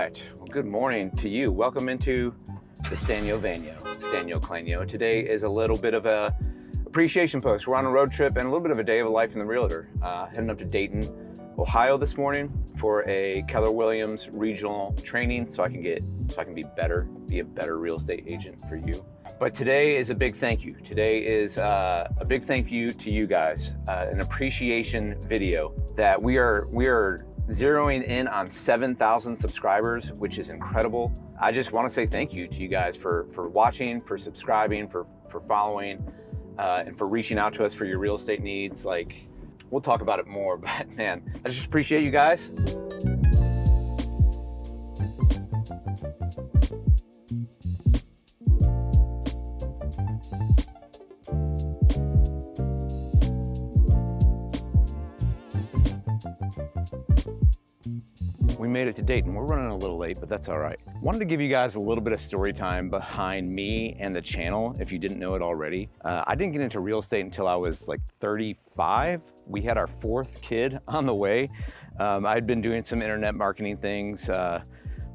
right, well, good morning to you. Welcome into the Sztanyo Clanyo. Today is a little bit of a appreciation post. We're on a road trip and a little bit of a day of a life in the realtor. Heading up to Dayton, Ohio this morning for a Keller Williams regional training so I can be a better real estate agent for you. But today is a big thank you. Today is a big thank you to you guys, an appreciation video that we are zeroing in on 7,000 subscribers, which is incredible. I just want to say thank you to you guys for watching, for subscribing, for following, and for reaching out to us for your real estate needs. Like, we'll talk about it more, but man, I just appreciate you guys. We made it to Dayton. We're running a little late, but that's all right. Wanted to give you guys a little bit of story time behind me and the channel, if you didn't know it already. I didn't get into real estate until I was like 35. We had our fourth kid on the way. I'd been doing some internet marketing things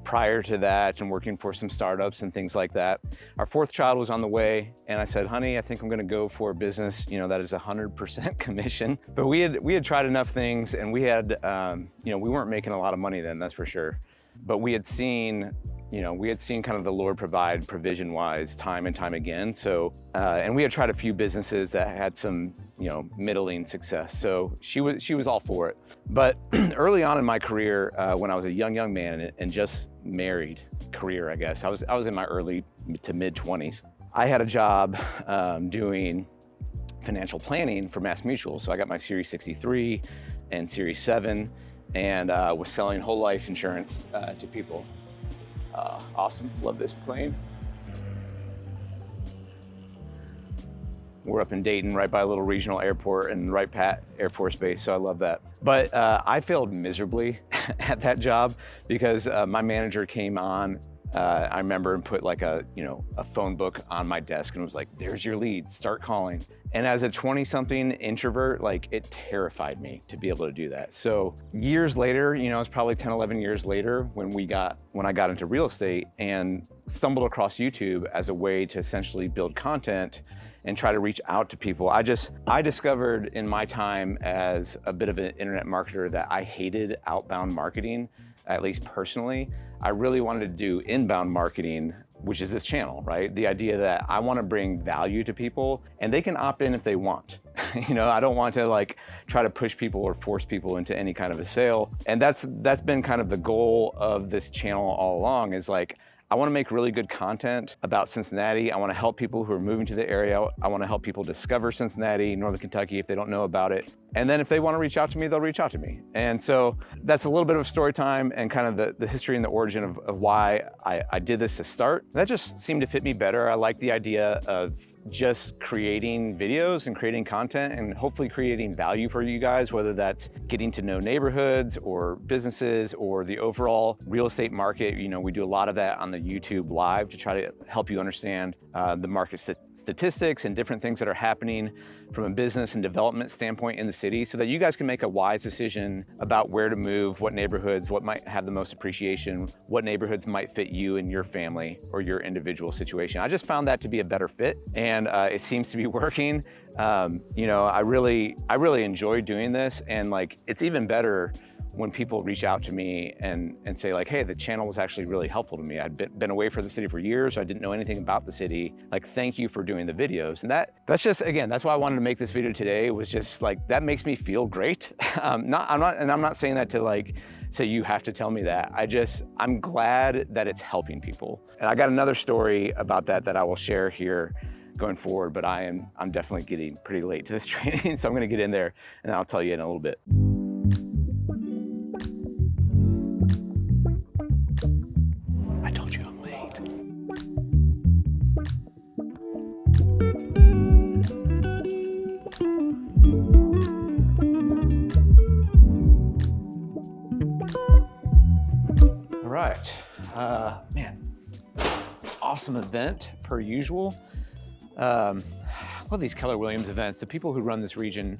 prior to that and working for some startups and things like that. Our fourth child was on the way, and I said, honey, I think I'm gonna go for a business, that is 100% commission. But we had tried enough things, and we had, we weren't making a lot of money then, that's for sure. But we had seen kind of the Lord provide provision-wise time and time again. So, and we had tried a few businesses that had some, middling success. So she was all for it. But early on in my career, when I was a young man and just married career, I guess, I was in my early to mid 20s. I had a job doing financial planning for Mass Mutual. So I got my Series 63 and Series 7 and was selling whole life insurance to people. Awesome, love this plane. We're up in Dayton, right by a little regional airport and Wright Pat Air Force Base, so I love that. But I failed miserably at that job because my manager came on, I remember, and put like a phone book on my desk and was like, there's your leads, start calling. And as a 20-something introvert, like, it terrified me to be able to do that. So years later, it's probably 10, 11 years later when I got into real estate and stumbled across YouTube as a way to essentially build content and try to reach out to people. I discovered in my time as a bit of an internet marketer that I hated outbound marketing, at least personally. I really wanted to do inbound marketing, which is this channel, right? The idea that I want to bring value to people and they can opt in if they want. I don't want to try to push people or force people into any kind of a sale. And that's been kind of the goal of this channel all along, is I want to make really good content about Cincinnati. I want to help people who are moving to the area. I want to help people discover Cincinnati, Northern Kentucky, if they don't know about it. And then if they want to reach out to me, they'll reach out to me. And so that's a little bit of story time and kind of the history and the origin of why I did this to start. That just seemed to fit me better. I like the idea of just creating videos and creating content and hopefully creating value for you guys, whether that's getting to know neighborhoods or businesses or the overall real estate market. We do a lot of that on the YouTube live to try to help you understand the market statistics and different things that are happening from a business and development standpoint in the city, so that you guys can make a wise decision about where to move, what neighborhoods, what might have the most appreciation, what neighborhoods might fit you and your family or your individual situation. I just found that to be a better fit, and it seems to be working. I really enjoy doing this, and it's even better when people reach out to me and say hey, the channel was actually really helpful to me. I'd been away from the city for years. I didn't know anything about the city. Thank you for doing the videos. And that's just, again, that's why I wanted to make this video today, was just that makes me feel great. I'm not saying that to say you have to tell me that. I'm glad that it's helping people. And I got another story about that I will share here going forward, but I'm definitely getting pretty late to this training. So I'm gonna get in there and I'll tell you in a little bit. I told you I'm late. All right, man, awesome event per usual. I love these Keller Williams events. The people who run this region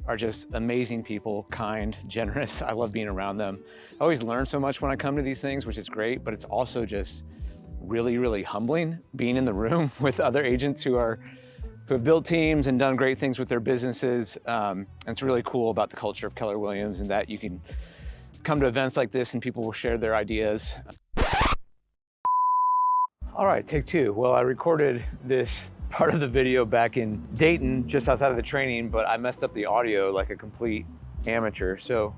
are just amazing people, kind, generous. I love being around them. I always learn so much when I come to these things, which is great, but it's also just really, really humbling being in the room with other agents who have built teams and done great things with their businesses. And it's really cool about the culture of Keller Williams, and that you can come to events like this and people will share their ideas. All right, take two. Well, I recorded this part of the video back in Dayton, just outside of the training, but I messed up the audio like a complete amateur. So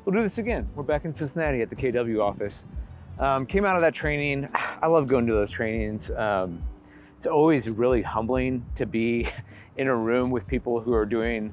we'll do this again. We're back in Cincinnati at the KW office. Came out of that training. I love going to those trainings. It's always really humbling to be in a room with people who are doing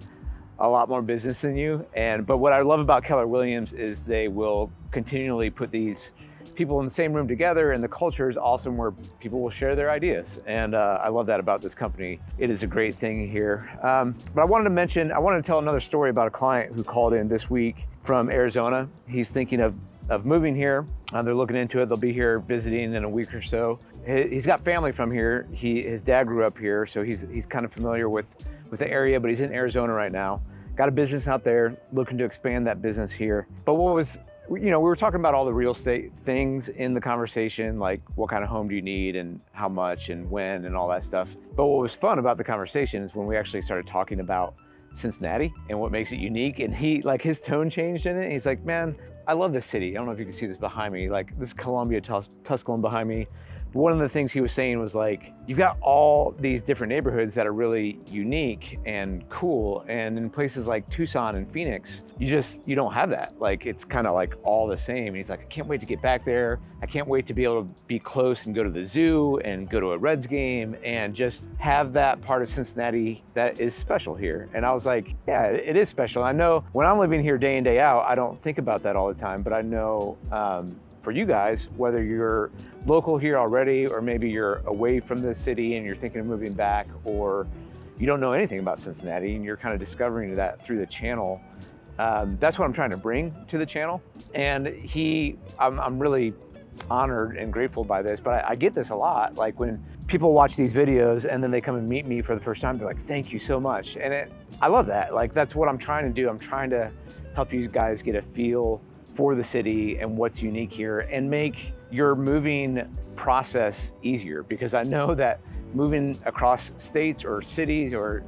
a lot more business than you. But what I love about Keller Williams is they will continually put these people in the same room together, and the culture is awesome where people will share their ideas. And I love that about this company. It is a great thing here. But I wanted to tell another story about a client who called in this week from Arizona. He's thinking of moving here. They're looking into it. They'll be here visiting in a week or so. He's got family from here. His dad grew up here, so he's kind of familiar with the area, but he's in Arizona right now. Got a business out there, looking to expand that business here. But we were talking about all the real estate things in the conversation, like what kind of home do you need and how much and when and all that stuff. But what was fun about the conversation is when we actually started talking about Cincinnati and what makes it unique. And his tone changed in it. He's like, man, I love this city. I don't know if you can see this behind me, like this Columbia, Tusculum behind me. But one of the things he was saying was like, you've got all these different neighborhoods that are really unique and cool. And in places like Tucson and Phoenix, you don't have that. Like, it's kind of like all the same. And he's like, I can't wait to get back there. I can't wait to be able to be close and go to the zoo and go to a Reds game and just have that part of Cincinnati that is special here. And I was like, yeah, it is special. I know when I'm living here day in, day out, I don't think about that all the time, but I know, for you guys, whether you're local here already, or maybe you're away from the city and you're thinking of moving back, or you don't know anything about Cincinnati and you're kind of discovering that through the channel, that's what I'm trying to bring to the channel. And I'm really honored and grateful by this, but I get this a lot. Like when people watch these videos and then they come and meet me for the first time, they're like, thank you so much. And I love that. Like, that's what I'm trying to do. I'm trying to help you guys get a feel for the city and what's unique here, and make your moving process easier, because I know that moving across states or cities or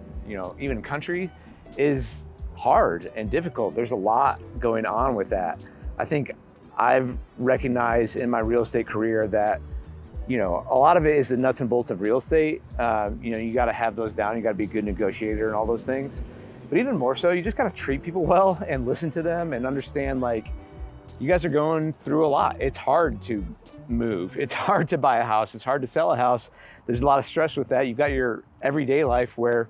even country is hard and difficult. There's a lot going on with that. I think I've recognized in my real estate career that a lot of it is the nuts and bolts of real estate. You got to have those down. You got to be a good negotiator and all those things. But even more so, you just got to treat people well and listen to them and understand, like, you guys are going through a lot. It's hard to move. It's hard to buy a house. It's hard to sell a house. There's a lot of stress with that. You've got your everyday life where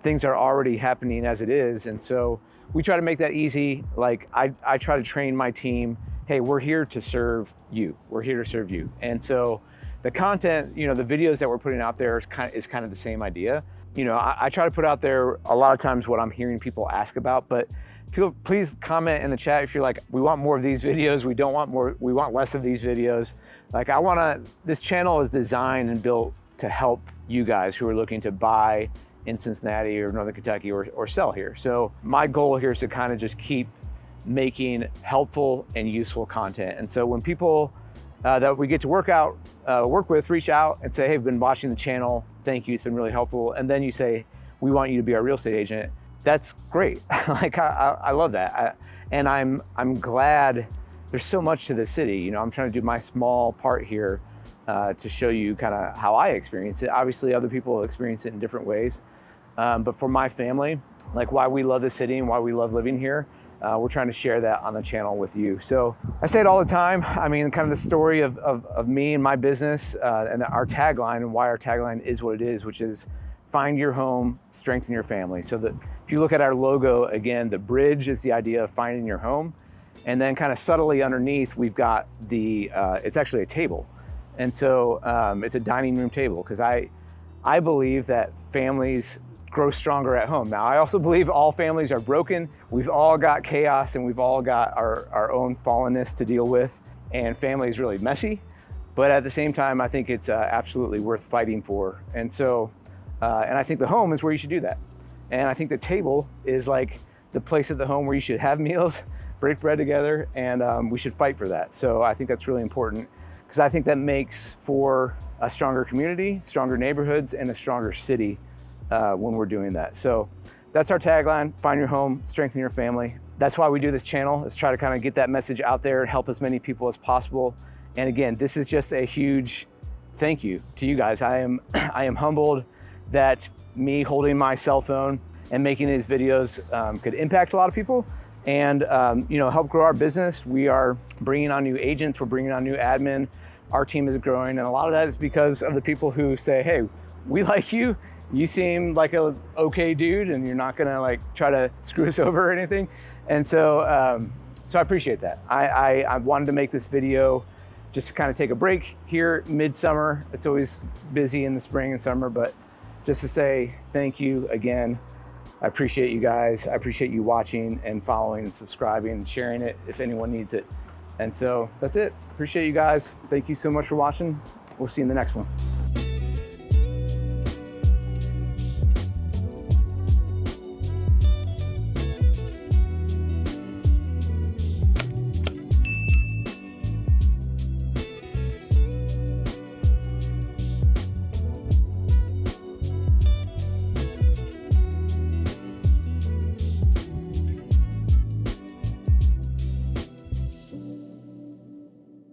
things are already happening as it is. And so we try to make that easy. Like, I try to train my team, hey, we're here to serve you. We're here to serve you. And so the content, the videos that we're putting out there is kind of the same idea. I try to put out there a lot of times what I'm hearing people ask about, but please comment in the chat if you're like, we want more of these videos, we want less of these videos. Like, this channel is designed and built to help you guys who are looking to buy in Cincinnati or Northern Kentucky or sell here. So my goal here is to kind of just keep making helpful and useful content. And so when people that we get to work with reach out and say, hey, I've been watching the channel, thank you, it's been really helpful. And then you say, we want you to be our real estate agent. That's great. Like, I love that. And I'm glad there's so much to the city. I'm trying to do my small part here to show you kind of how I experience it. Obviously, other people experience it in different ways. But for my family, like, why we love the city and why we love living here, we're trying to share that on the channel with you. So I say it all the time. I mean, kind of the story of me and my business and our tagline, and why our tagline is what it is, which is find your home, strengthen your family. So that if you look at our logo, again, the bridge is the idea of finding your home. And then kind of subtly underneath, we've got it's actually a table. And so it's a dining room table, because I believe that families grow stronger at home. Now, I also believe all families are broken. We've all got chaos and we've all got our own fallenness to deal with. And family is really messy. But at the same time, I think it's absolutely worth fighting for. And so, and I think the home is where you should do that. And I think the table is like the place at the home where you should have meals, break bread together, and we should fight for that. So I think that's really important, because I think that makes for a stronger community, stronger neighborhoods, and a stronger city when we're doing that. So that's our tagline: find your home, strengthen your family. That's why we do this channel, is try to kind of get that message out there and help as many people as possible. And again, this is just a huge thank you to you guys. I am humbled that me holding my cell phone and making these videos could impact a lot of people and help grow our business. We are bringing on new agents, we're bringing on new admin. Our team is growing, and a lot of that is because of the people who say, hey, we like you. You seem like a okay dude, and you're not gonna like try to screw us over or anything. And so I appreciate that. I wanted to make this video just to kind of take a break here midsummer. It's always busy in the spring and summer, but just to say thank you again. I appreciate you guys. I appreciate you watching and following and subscribing and sharing it if anyone needs it. And so that's it. Appreciate you guys. Thank you so much for watching. We'll see you in the next one.